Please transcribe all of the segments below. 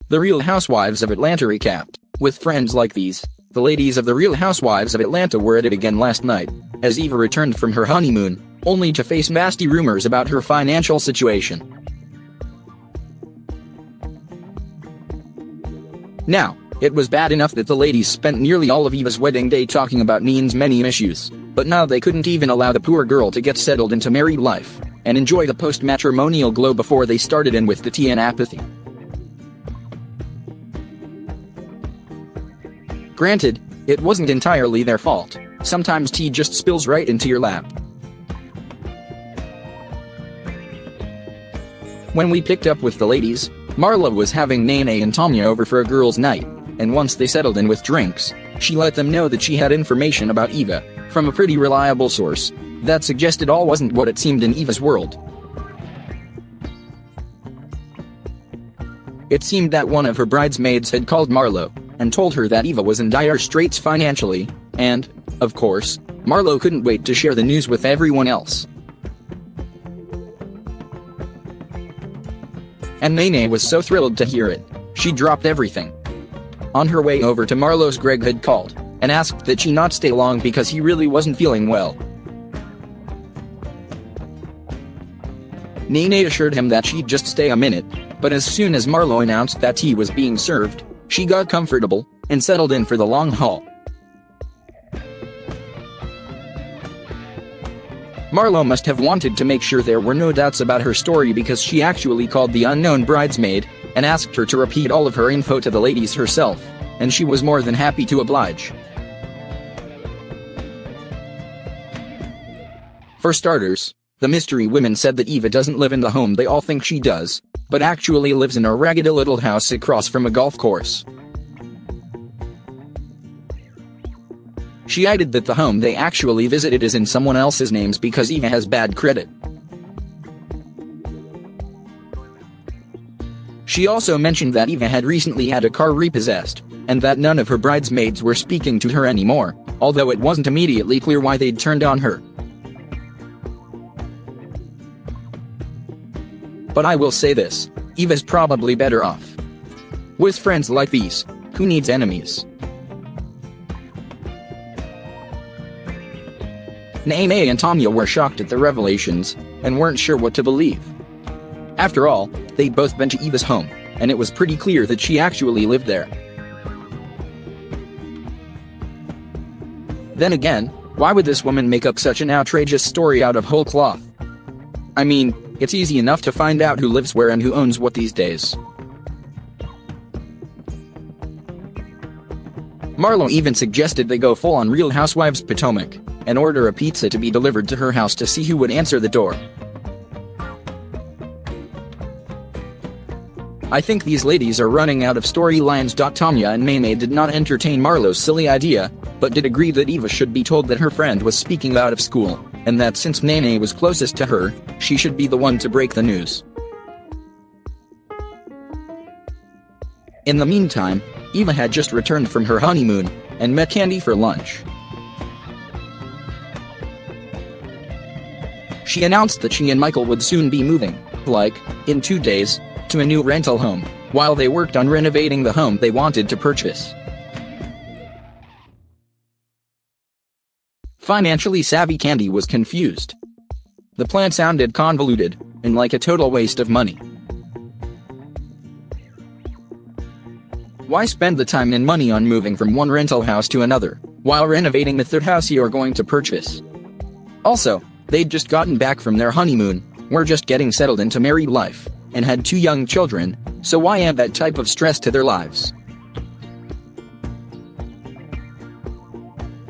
The Real Housewives of Atlanta recapped. With friends like these, the ladies of the Real Housewives of Atlanta were at it again last night, as Eva returned from her honeymoon, only to face nasty rumors about her financial situation. Now, it was bad enough that the ladies spent nearly all of Eva's wedding day talking about NeNe's many issues, but now they couldn't even allow the poor girl to get settled into married life and enjoy the post-matrimonial glow before they started in with the tea and apathy. Granted, it wasn't entirely their fault. Sometimes tea just spills right into your lap. When we picked up with the ladies, Marla was having NeNe and Tanya over for a girls' night, and once they settled in with drinks, she let them know that she had information about Eva from a pretty reliable source that suggested all wasn't what it seemed in Eva's world. It seemed that one of her bridesmaids had called Marlo and told her that Eva was in dire straits financially, and, of course, Marlo couldn't wait to share the news with everyone else. And NeNe was so thrilled to hear it, she dropped everything. On her way over to Marlo's, Greg had called and asked that she not stay long because he really wasn't feeling well. NeNe assured him that she'd just stay a minute, but as soon as Marlo announced that tea was being served, she got comfortable and settled in for the long haul. Marlo must have wanted to make sure there were no doubts about her story because she actually called the unknown bridesmaid and asked her to repeat all of her info to the ladies herself, and she was more than happy to oblige. For starters, the mystery women said that Eva doesn't live in the home they all think she does, but actually lives in a raggedy little house across from a golf course. She added that the home they actually visited is in someone else's names because Eva has bad credit. She also mentioned that Eva had recently had a car repossessed, and that none of her bridesmaids were speaking to her anymore, although it wasn't immediately clear why they'd turned on her. But I will say this, Eva's probably better off. With friends like these, who needs enemies? NeNe and Tanya were shocked at the revelations, and weren't sure what to believe. After all, they'd both been to Eva's home, and it was pretty clear that she actually lived there. Then again, why would this woman make up such an outrageous story out of whole cloth? I mean, it's easy enough to find out who lives where and who owns what these days. Marlo even suggested they go full on Real Housewives Potomac and order a pizza to be delivered to her house to see who would answer the door. I think these ladies are running out of storylines. Tanya and NeNe did not entertain Marlo's silly idea, but did agree that Eva should be told that her friend was speaking out of school, and that since NeNe was closest to her, she should be the one to break the news. In the meantime, Eva had just returned from her honeymoon and met Kandi for lunch. She announced that she and Michael would soon be moving, like, in 2 days, to a new rental home, while they worked on renovating the home they wanted to purchase. Financially savvy Kandi was confused. The plan sounded convoluted, and like a total waste of money. Why spend the time and money on moving from one rental house to another, while renovating the third house you're going to purchase? Also, they'd just gotten back from their honeymoon, were just getting settled into married life, and had 2 young children, so why add that type of stress to their lives?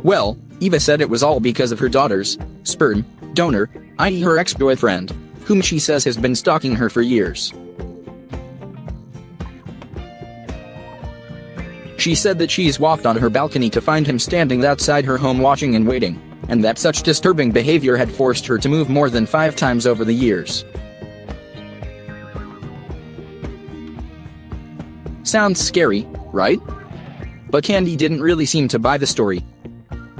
Well, Eva said it was all because of her daughter's sperm donor, i.e. her ex-boyfriend, whom she says has been stalking her for years. She said that she's walked on her balcony to find him standing outside her home watching and waiting, and that such disturbing behavior had forced her to move more than 5 times over the years. Sounds scary, right? But Kandi didn't really seem to buy the story.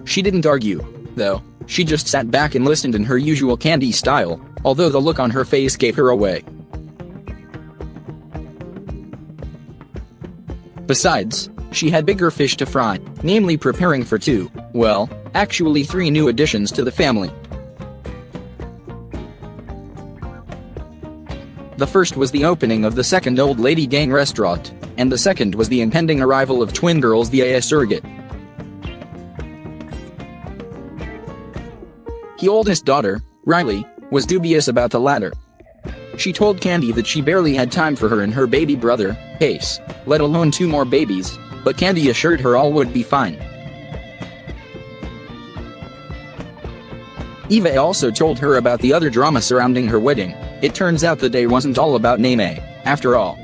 She didn't argue, though. She just sat back and listened in her usual Kandi style, although the look on her face gave her away. Besides, she had bigger fish to fry, namely preparing for actually 3 new additions to the family. The first was the opening of the second old lady gang restaurant, and the second was the impending arrival of twin girls via a surrogate. The oldest daughter, Riley, was dubious about the latter. She told Kandi that she barely had time for her and her baby brother, Ace, let alone 2 more babies, but Kandi assured her all would be fine. Eva also told her about the other drama surrounding her wedding. It turns out the day wasn't all about NeNe, after all.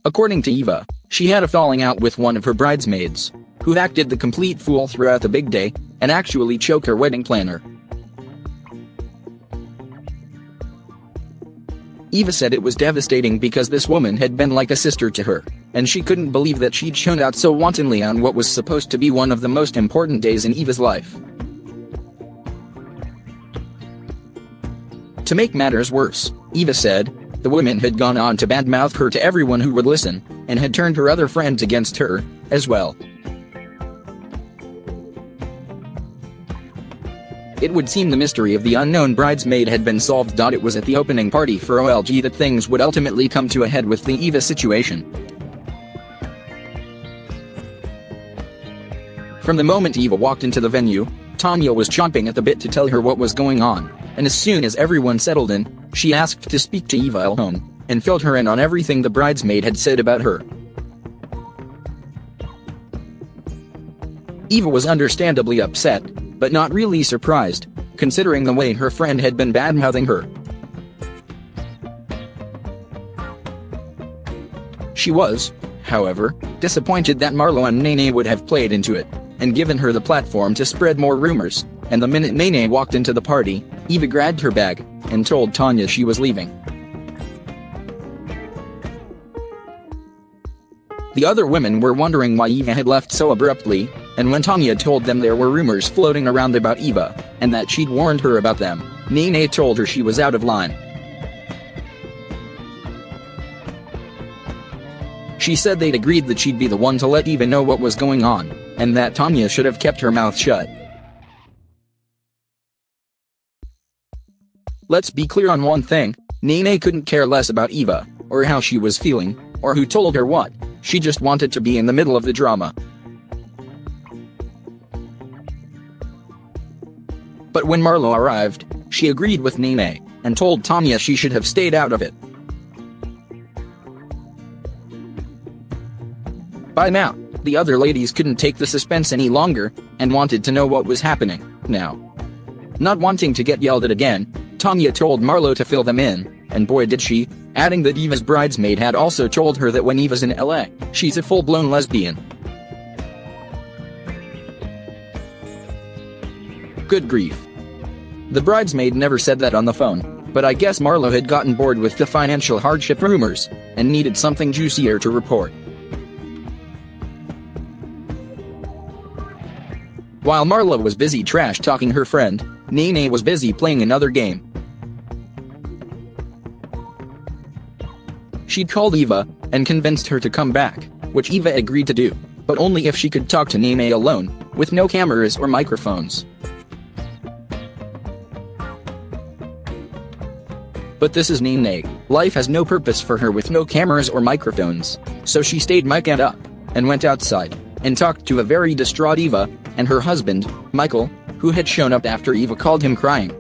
According to Eva, she had a falling out with one of her bridesmaids, who acted the complete fool throughout the big day, and actually choked her wedding planner. Eva said it was devastating because this woman had been like a sister to her, and she couldn't believe that she'd shown out so wantonly on what was supposed to be one of the most important days in Eva's life. To make matters worse, Eva said, the woman had gone on to badmouth her to everyone who would listen, and had turned her other friends against her, as well. It would seem the mystery of the unknown bridesmaid had been solved. It was at the opening party for OLG that things would ultimately come to a head with the Eva situation. From the moment Eva walked into the venue, Tanya was chomping at the bit to tell her what was going on, and as soon as everyone settled in, she asked to speak to Eva alone, and filled her in on everything the bridesmaid had said about her. Eva was understandably upset, but not really surprised, considering the way her friend had been badmouthing her. She was, however, disappointed that Marlo and NeNe would have played into it, and given her the platform to spread more rumors, and the minute NeNe walked into the party, Eva grabbed her bag, and told Tanya she was leaving. The other women were wondering why Eva had left so abruptly, and when Tanya told them there were rumors floating around about Eva, and that she'd warned her about them, NeNe told her she was out of line. She said they'd agreed that she'd be the one to let Eva know what was going on, and that Tanya should have kept her mouth shut. Let's be clear on one thing, NeNe couldn't care less about Eva, or how she was feeling, or who told her what. She just wanted to be in the middle of the drama. But when Marlo arrived, she agreed with NeNe, and told Tanya she should have stayed out of it. By now, the other ladies couldn't take the suspense any longer, and wanted to know what was happening now. Not wanting to get yelled at again, Tanya told Marlo to fill them in, and boy did she, adding that Eva's bridesmaid had also told her that when Eva's in LA, she's a full-blown lesbian. Good grief. The bridesmaid never said that on the phone, but I guess Marlo had gotten bored with the financial hardship rumors, and needed something juicier to report. While Marlo was busy trash-talking her friend, NeNe was busy playing another game. She'd called Eva, and convinced her to come back, which Eva agreed to do, but only if she could talk to NeNe alone, with no cameras or microphones. But this is NeNe, life has no purpose for her with no cameras or microphones, so she stayed mic'd up, and went outside, and talked to a very distraught Eva, and her husband, Michael, who had shown up after Eva called him crying.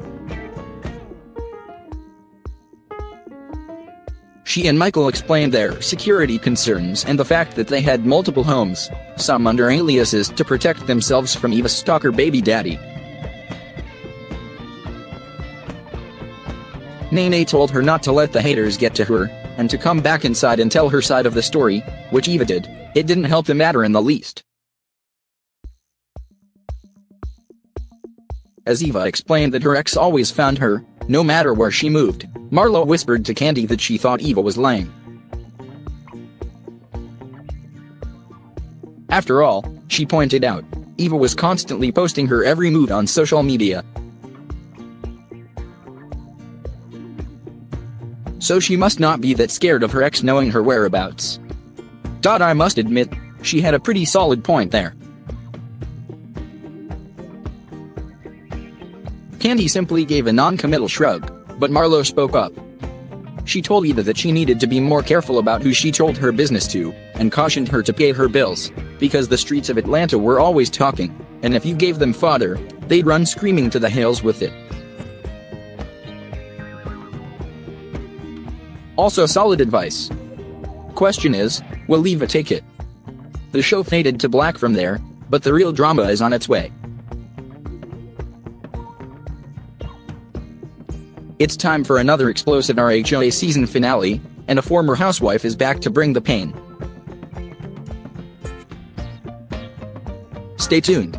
She and Michael explained their security concerns and the fact that they had multiple homes, some under aliases to protect themselves from Eva's stalker baby daddy. NeNe told her not to let the haters get to her, and to come back inside and tell her side of the story, which Eva did. It didn't help the matter in the least. As Eva explained that her ex always found her, no matter where she moved, Marlo whispered to Kandi that she thought Eva was lying. After all, she pointed out, Eva was constantly posting her every move on social media. So she must not be that scared of her ex knowing her whereabouts. I must admit, she had a pretty solid point there. Candy simply gave a non-committal shrug, but Marlo spoke up. She told Eva that she needed to be more careful about who she told her business to, and cautioned her to pay her bills, because the streets of Atlanta were always talking, and if you gave them fodder, they'd run screaming to the hills with it. Also solid advice. Question is, will Eva take it? The show faded to black from there, but the real drama is on its way. It's time for another explosive RHOA season finale, and a former housewife is back to bring the pain. Stay tuned.